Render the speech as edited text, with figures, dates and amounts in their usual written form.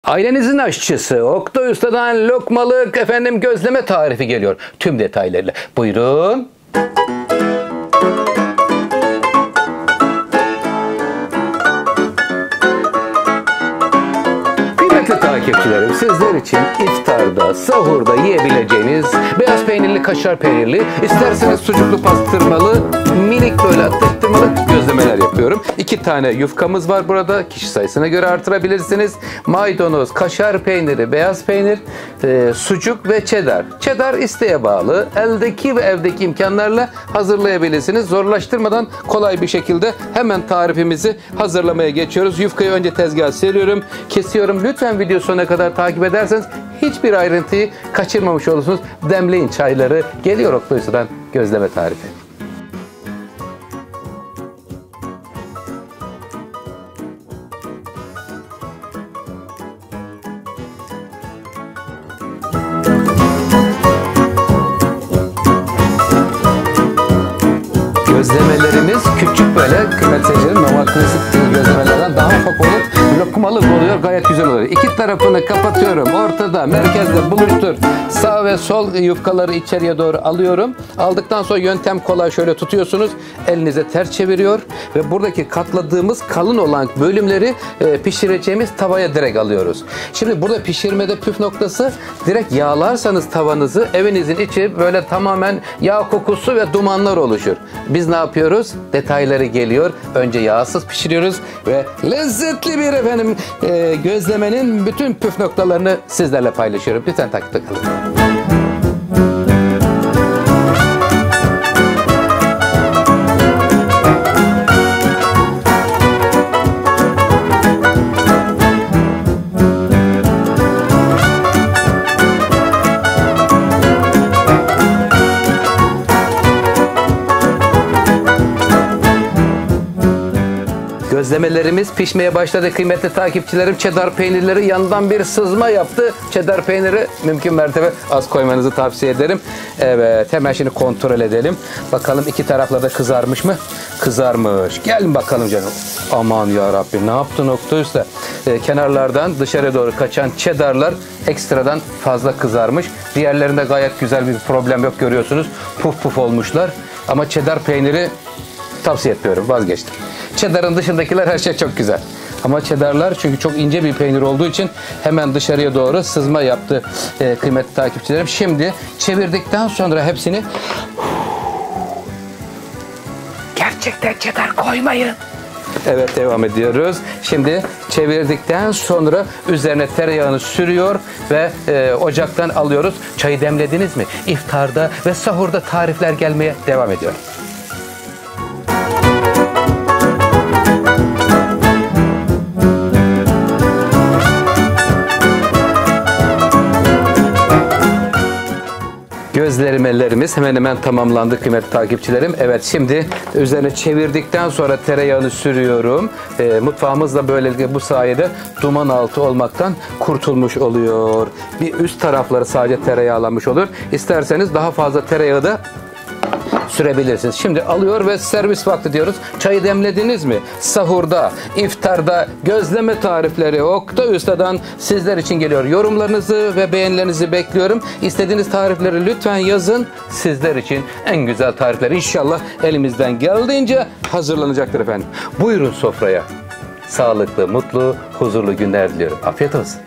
Ailenizin aşçısı Oktay Usta'dan lokmalık gözleme tarifi geliyor. Tüm detaylarıyla. Buyurun. Kıymetli takipçilerim, sizler için iftarda, sahurda yiyebileceğiniz beyaz peynirli, kaşar peynirli, isterseniz sucuklu pastırmalı, minik böyle atıştırmalı gözlemeler yapıyorum. 2 tane yufkamız var burada. Kişi sayısına göre artırabilirsiniz. Maydanoz, kaşar peyniri, beyaz peynir, sucuk ve cheddar. Cheddar isteğe bağlı. Eldeki ve evdeki imkanlarla hazırlayabilirsiniz. Zorlaştırmadan kolay bir şekilde hemen tarifimizi hazırlamaya geçiyoruz. Yufkayı önce tezgaha seriyorum, kesiyorum. Lütfen video sonuna kadar takip ederseniz hiçbir ayrıntıyı kaçırmamış olursunuz. Demleyin çayları. Geliyor Oktay Usta'dan gözleme tarifi. Gözlemelerimiz küçük böyle kıymetli normal klasik gözlemelerden daha ufak olup lokmalık oluyor, gayet güzel oluyor. İki tarafını kapatıyorum, ortada merkezde buluştur. Sağ ve sol yufkaları içeriye doğru alıyorum. Aldıktan sonra yöntem kolay, şöyle tutuyorsunuz, elinize ters çeviriyor ve buradaki katladığımız kalın olan bölümleri pişireceğimiz tavaya direkt alıyoruz. Şimdi burada pişirmede püf noktası, direkt yağlarsanız tavanızı evinizin içi böyle tamamen yağ kokusu ve dumanlar oluşur. Biz ne yapıyoruz? Detayları geliyor. Önce yağsız pişiriyoruz ve lezzetli bir gözlemenin bütün püf noktalarını sizlerle paylaşıyorum. Lütfen takipte kalın. Gözlemelerimiz pişmeye başladı kıymetli takipçilerim. Cheddar peynirleri yandan bir sızma yaptı. Cheddar peyniri mümkün mertebe az koymanızı tavsiye ederim. Evet, hemen şimdi kontrol edelim. Bakalım iki tarafla da kızarmış mı? Kızarmış. Gelin bakalım canım. Aman ya Rabbi, ne yaptın Oktay Usta? Kenarlardan dışarı doğru kaçan cheddarlar ekstradan fazla kızarmış. Diğerlerinde gayet güzel, bir problem yok, görüyorsunuz. Puf puf olmuşlar. Ama cheddar peyniri tavsiye etmiyorum, vazgeçtim. Cheddar'ın dışındakiler her şey çok güzel. Ama cheddarlar çünkü çok ince bir peynir olduğu için hemen dışarıya doğru sızma yaptı kıymetli takipçilerim. Şimdi çevirdikten sonra hepsini, gerçekten cheddar koymayın. Evet, devam ediyoruz. Şimdi çevirdikten sonra üzerine tereyağını sürüyor ve ocaktan alıyoruz. Çayı demlediniz mi? İftarda ve sahurda tarifler gelmeye devam ediyor. Gözlemelerimiz hemen hemen tamamlandı kıymetli takipçilerim. Evet, şimdi üzerine çevirdikten sonra tereyağını sürüyorum. Mutfağımız da böylelikle bu sayede duman altı olmaktan kurtulmuş oluyor. Bir üst tarafları sadece tereyağlanmış olur. İsterseniz daha fazla tereyağı da sürebilirsiniz. Şimdi alıyor ve servis vakti diyoruz. Çayı demlediniz mi? Sahurda, iftarda gözleme tarifleri Oktay Usta'dan sizler için geliyor. Yorumlarınızı ve beğenilerinizi bekliyorum. İstediğiniz tarifleri lütfen yazın. Sizler için en güzel tarifler inşallah elimizden geldiğince hazırlanacaktır efendim. Buyurun sofraya. Sağlıklı, mutlu, huzurlu günler diliyorum. Afiyet olsun.